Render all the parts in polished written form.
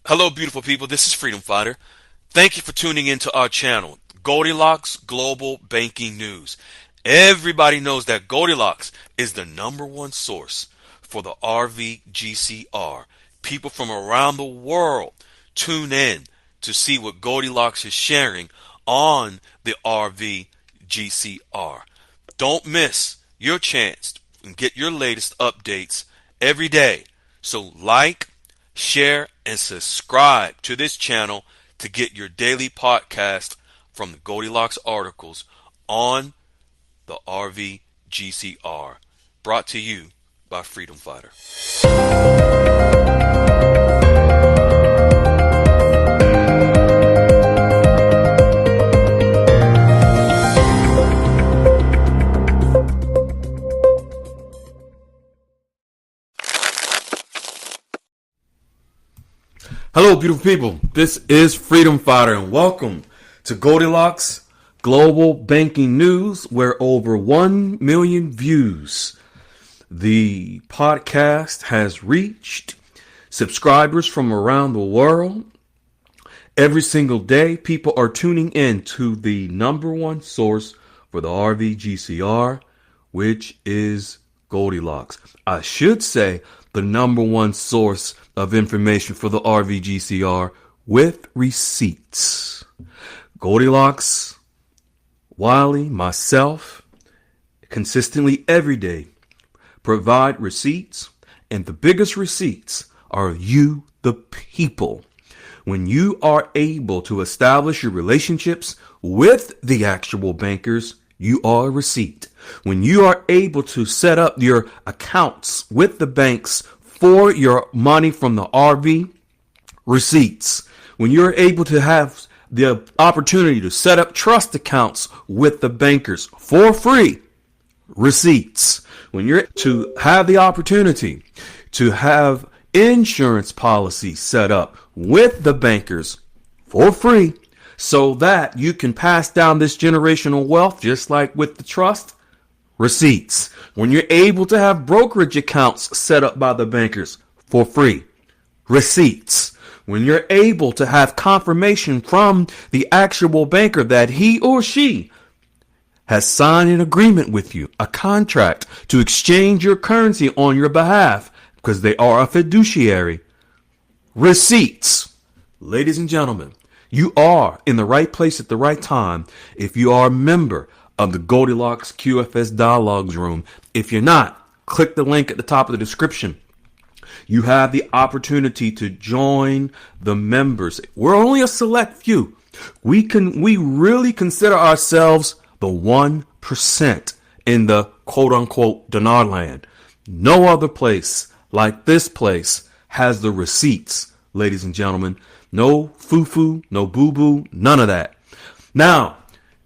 Hello, beautiful people. This is Freedom Fighter. Thank you for tuning into our channel, Goldilocks Global Banking News. Everybody knows that Goldilocks is the number one source for the RVGCR. People from around the world tune in to see what Goldilocks is sharing on the RVGCR. Don't miss your chance and get your latest updates every day. So like, share, and subscribe to this channel to get your daily podcast from the Goldilocks articles on the RVGCR. Brought to you by Freedom Fighter. Hello, beautiful people. This is Freedom Fighter, and welcome to Goldilocks Global Banking News, where over 1 million views the podcast has reached subscribers from around the world. Every single day, people are tuning in to the number one source for the RVGCR, which is Goldilocks. I should say the number one source of information for the RVGCR with receipts. Goldilocks, Wiley, myself, consistently every day provide receipts, and the biggest receipts are you, the people. When you are able to establish your relationships with the actual bankers, you are a receipt. When you are able to set up your accounts with the banks for your money from the RV, receipts. When you're able to have the opportunity to set up trust accounts with the bankers for free, receipts. When you're to have the opportunity to have insurance policies set up with the bankers for free, so that you can pass down this generational wealth, just like with the trust, receipts. When you're able to have brokerage accounts set up by the bankers for free, receipts. When you're able to have confirmation from the actual banker that he or she has signed an agreement with you, a contract to exchange your currency on your behalf because they are a fiduciary, receipts. Ladies and gentlemen, you are in the right place at the right time if you are a member of the Goldilocks QFS Dialogues Room. If you're not, click the link at the top of the description. You have the opportunity to join the members. We're only a select few. We really consider ourselves the 1% in the quote unquote dinar land. No other place like this place has the receipts, ladies and gentlemen. No foo-foo, no boo-boo, none of that. Now,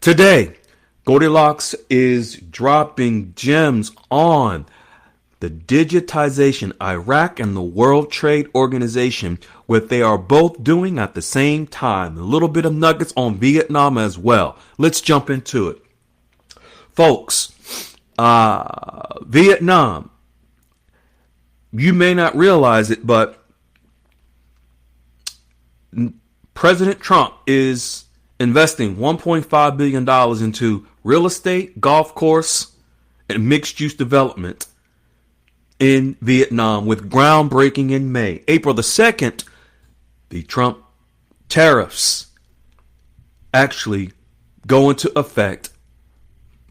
today, Goldilocks is dropping gems on the digitization, Iraq and the World Trade Organization, what they are both doing at the same time. A little bit of nuggets on Vietnam as well. Let's jump into it. Folks, Vietnam, you may not realize it, but President Trump is investing $1.5 billion into real estate, golf course, and mixed-use development in Vietnam, with groundbreaking in May. April the 2nd, the Trump tariffs actually go into effect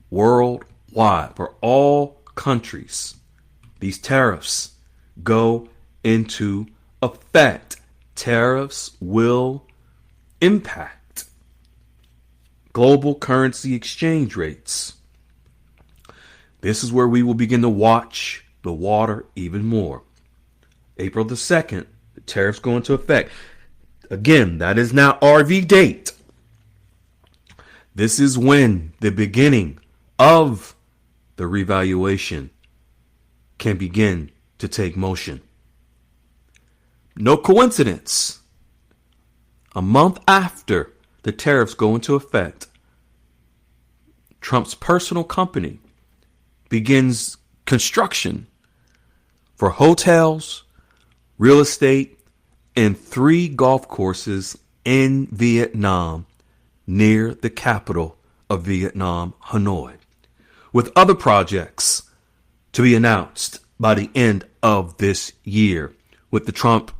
worldwide for all countries. These tariffs go into effect. Tariffs will impact global currency exchange rates. This is where we will begin to watch the water even more. April the 2nd, the tariffs go into effect. Again, that is now RV date. This is when the beginning of the revaluation can begin to take motion. No coincidence. A month after the tariffs go into effect, Trump's personal company begins construction for hotels, real estate, and 3 golf courses in Vietnam near the capital of Vietnam, Hanoi, with other projects to be announced by the end of this year, with the Trump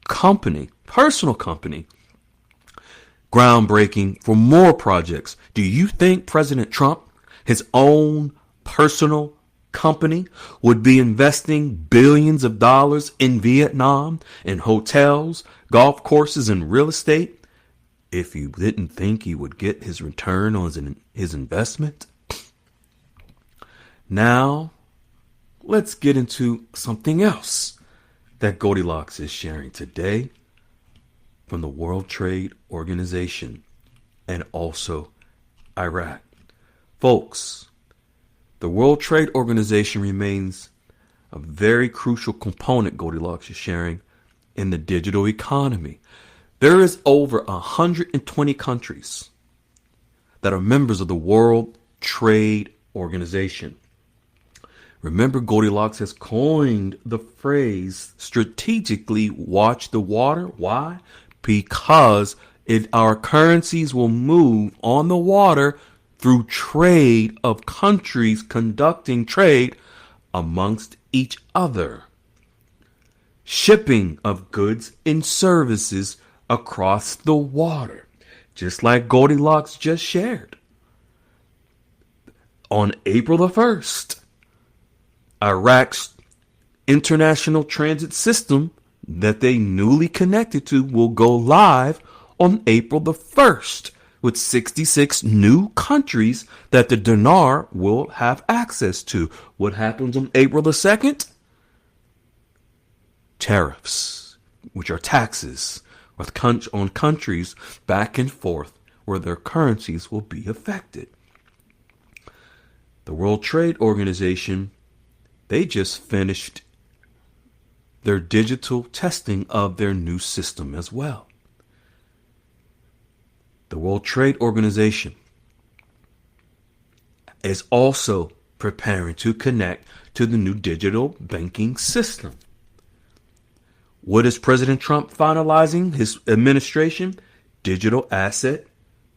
company, personal company, groundbreaking for more projects. Do you think President Trump, his own personal company, would be investing billions of dollars in Vietnam, in hotels, golf courses, and real estate, if you didn't think he would get his return on his investment? Now, let's get into something else that Goldilocks is sharing today from the World Trade Organization and also Iraq. Folks, the World Trade Organization remains a very crucial component, Goldilocks is sharing, in the digital economy. There is over 120 countries that are members of the World Trade Organization. Remember, Goldilocks has coined the phrase strategically watch the water. Why? Because our currencies will move on the water through trade of countries conducting trade amongst each other. Shipping of goods and services across the water, just like Goldilocks just shared. On April the 1st, Iraq's international transit system that they newly connected to will go live on April the 1st with 66 new countries that the dinar will have access to. What happens on April the 2nd? Tariffs, which are taxes on countries back and forth where their currencies will be affected. The World Trade Organization, they just finished their digital testing of their new system as well. The World Trade Organization is also preparing to connect to the new digital banking system. What is President Trump finalizing his administration? Digital asset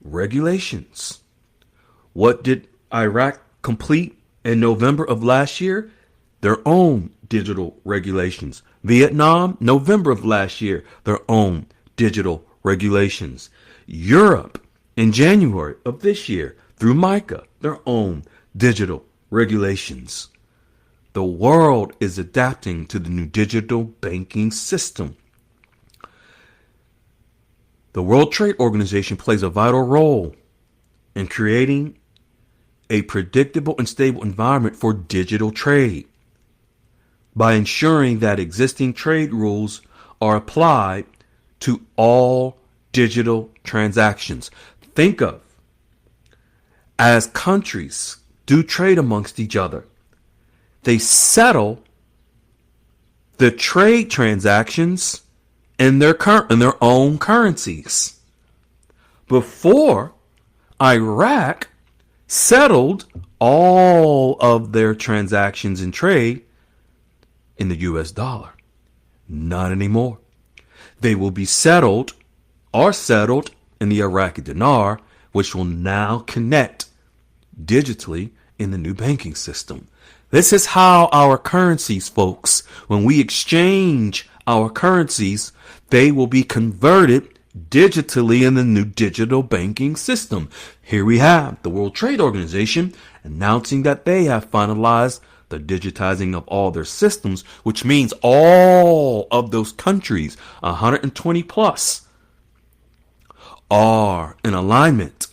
regulations. What did Iraq complete in November of last year? Their own digital regulations. Vietnam, November of last year, their own digital regulations. Europe, in January of this year, through MICA, their own digital regulations. The world is adapting to the new digital banking system. The World Trade Organization plays a vital role in creating a predictable and stable environment for digital trade by ensuring that existing trade rules are applied to all digital transactions. Think of, as countries do trade amongst each other, they settle the trade transactions in their own currencies. Before, Iraq settled all of their transactions in trade in the US dollar. Not anymore. They will be settled in the Iraqi dinar, which will now connect digitally in the new banking system. This is how our currencies, folks, when we exchange our currencies, they will be converted digitally in the new digital banking system. Here we have the World Trade Organization announcing that they have finalized the digitizing of all their systems, which means all of those countries, 120 plus, are in alignment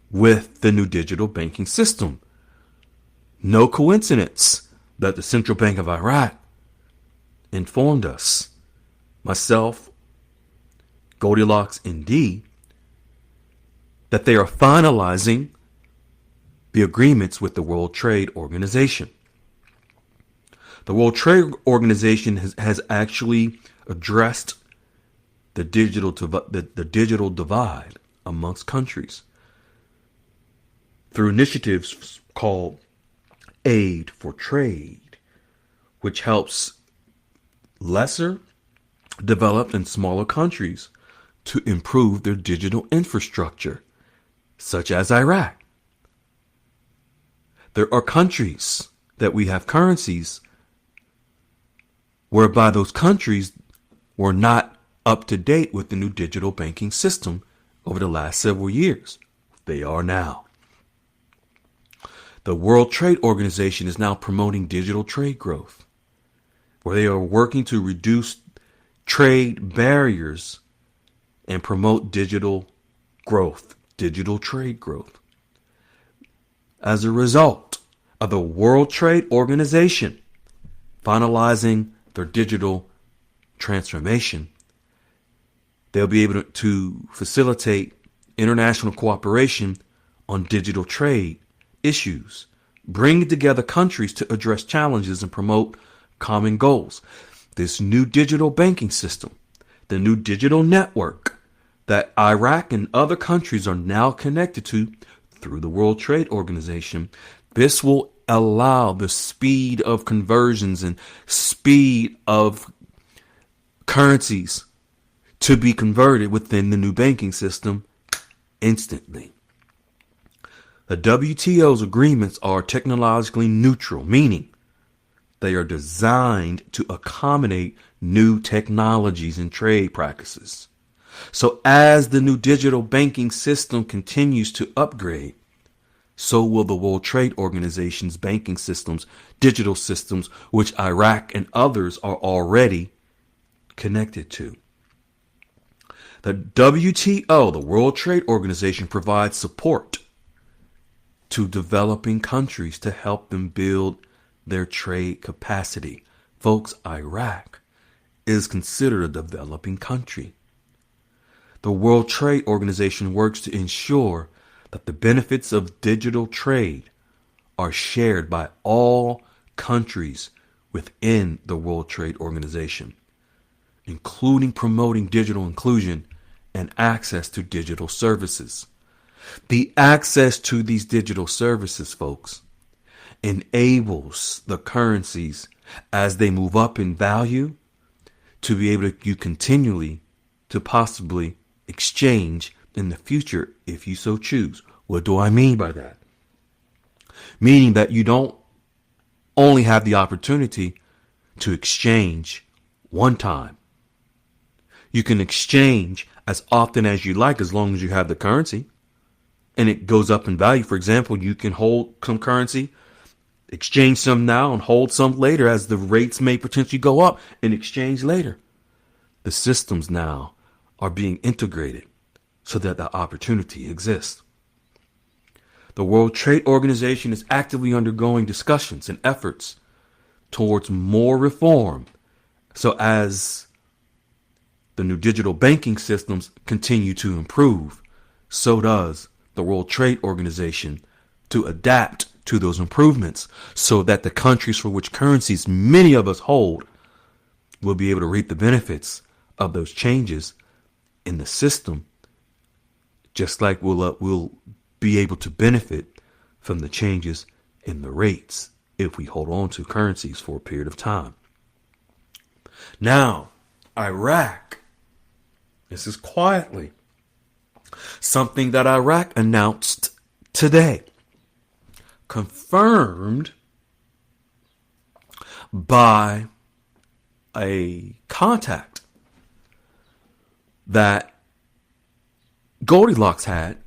with the new digital banking system. No coincidence that the Central Bank of Iraq informed us, myself, Goldilocks, and D, that they are finalizing the agreements with the World Trade Organization. The World Trade Organization has actually addressed the digital divide amongst countries through initiatives called Aid for Trade, which helps lesser developed and smaller countries to improve their digital infrastructure, such as Iraq. There are countries that we have currencies whereby those countries were not up to date with the new digital banking system over the last several years. They are now. The World Trade Organization is now promoting digital trade growth, where they are working to reduce trade barriers and promote digital growth, digital trade growth. As a result of the World Trade Organization finalizing their digital transformation, they'll be able to facilitate international cooperation on digital trade issues, bringing together countries to address challenges and promote common goals. This new digital banking system, the new digital network that Iraq and other countries are now connected to through the World Trade Organization, this will allow the speed of conversions and speed of currencies to be converted within the new banking system instantly. The WTO's agreements are technologically neutral, meaning they are designed to accommodate new technologies and trade practices. So as the new digital banking system continues to upgrade, so will the World Trade Organization's banking systems, digital systems, which Iraq and others are already connected to. The WTO, the World Trade Organization, provides support to developing countries to help them build their trade capacity. Folks, Iraq is considered a developing country. The World Trade Organization works to ensure that the benefits of digital trade are shared by all countries within the World Trade Organization, including promoting digital inclusion and access to digital services. The access to these digital services, folks, enables the currencies as they move up in value to be able to continually to possibly exchange in the future if you so choose. What do I mean by that? Meaning that you don't only have the opportunity to exchange one time. You can exchange as often as you like as long as you have the currency and it goes up in value. For example, you can hold some currency, exchange some now and hold some later as the rates may potentially go up and exchange later. The systems now are being integrated so that the opportunity exists. The World Trade Organization is actively undergoing discussions and efforts towards more reform. So as the new digital banking systems continue to improve, so does the World Trade Organization to adapt to those improvements so that the countries for which currencies many of us hold will be able to reap the benefits of those changes in the system, just like we'll be able to benefit from the changes in the rates if we hold on to currencies for a period of time. Now, Iraq. This is quietly something that Iraq announced today, confirmed by a contact that Goldilocks had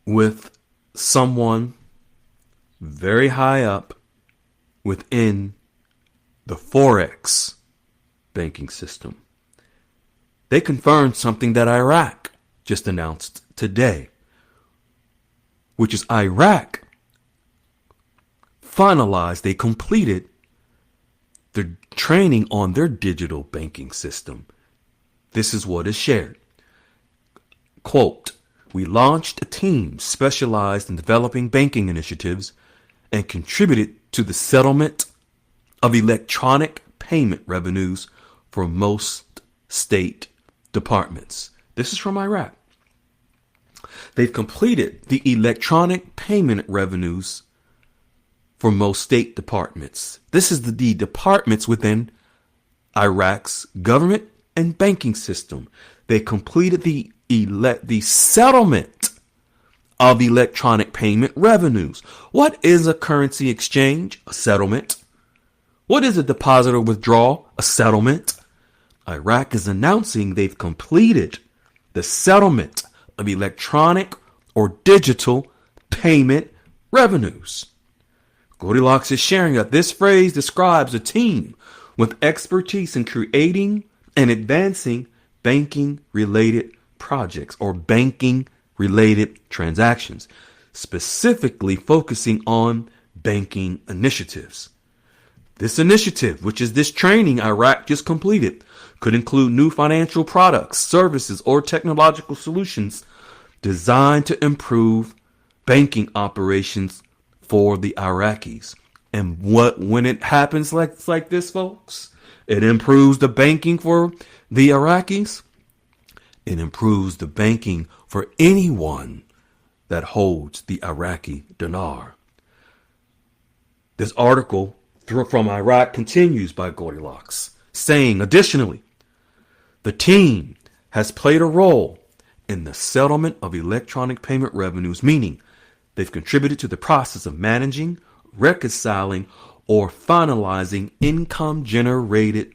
with someone very high up within the Forex banking system. They confirmed something that Iraq just announced today, which is Iraq finalized, they completed the training on their digital banking system. This is what is shared. Quote, "We launched a team specialized in developing banking initiatives and contributed to the settlement of electronic payment revenues for most state departments." This is from Iraq. They've completed the electronic payment revenues for most state departments. This is the departments within Iraq's government and banking system. They completed the settlement of electronic payment revenues. What is a currency exchange? A settlement. What is a deposit or withdrawal? A settlement. Iraq is announcing they've completed the settlement of electronic or digital payment revenues. Goldilocks is sharing that this phrase describes a team with expertise in creating and advancing banking related projects or banking related transactions, specifically focusing on banking initiatives. This initiative, which is this training Iraq just completed, could include new financial products, services, or technological solutions designed to improve banking operations for the Iraqis. And when it happens like this, folks, it improves the banking for the Iraqis. It improves the banking for anyone that holds the Iraqi dinar. This article from Iraq continues by Goldilocks, saying, additionally, the team has played a role in the settlement of electronic payment revenues, meaning they've contributed to the process of managing, reconciling, or finalizing income generated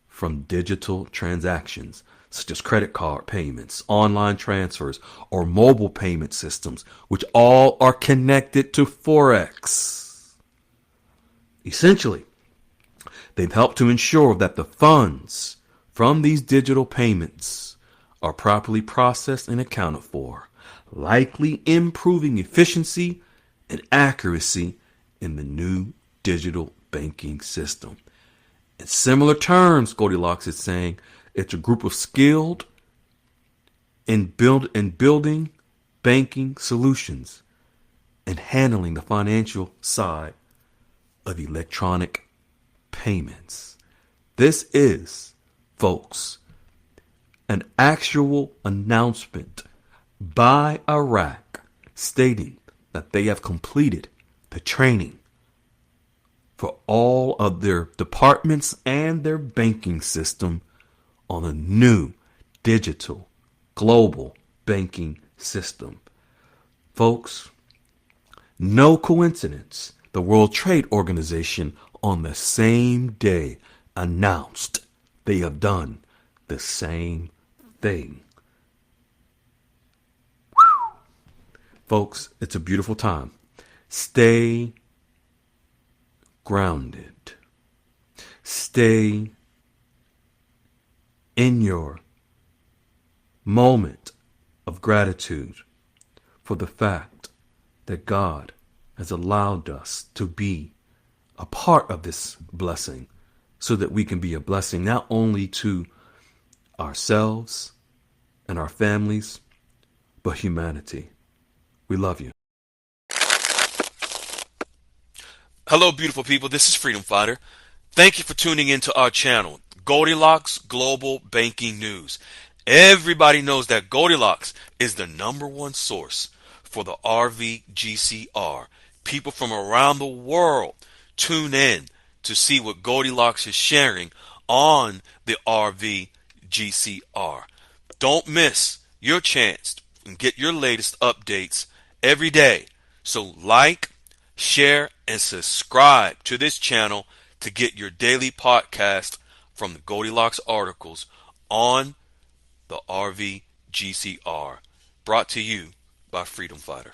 from digital transactions, such as credit card payments, online transfers, or mobile payment systems, which all are connected to Forex. Essentially, they've helped to ensure that the funds from these digital payments are properly processed and accounted for, likely improving efficiency and accuracy in the new digital banking system. In similar terms, Goldilocks is saying it's a group of skilled in building banking solutions and handling the financial side of electronic payments. This is, folks, an actual announcement by Iraq stating that they have completed the training for all of their departments and their banking system on a new digital global banking system. Folks, no coincidence. The World Trade Organization on the same day announced they have done the same thing. Folks, it's a beautiful time. Stay grounded. Stay in your moment of gratitude for the fact that God has allowed us to be a part of this blessing so that we can be a blessing not only to ourselves and our families, but humanity. We love you. Hello, beautiful people. This is Freedom Fighter. Thank you for tuning into our channel, Goldilocks Global Banking News. Everybody knows that Goldilocks is the #1 source for the RVGCR. People from around the world tune in to see what Goldilocks is sharing on the RVGCR. Don't miss your chance and get your latest updates every day. So like, share, and subscribe to this channel to get your daily podcast from the Goldilocks articles on the RVGCR. Brought to you by Freedom Fighter.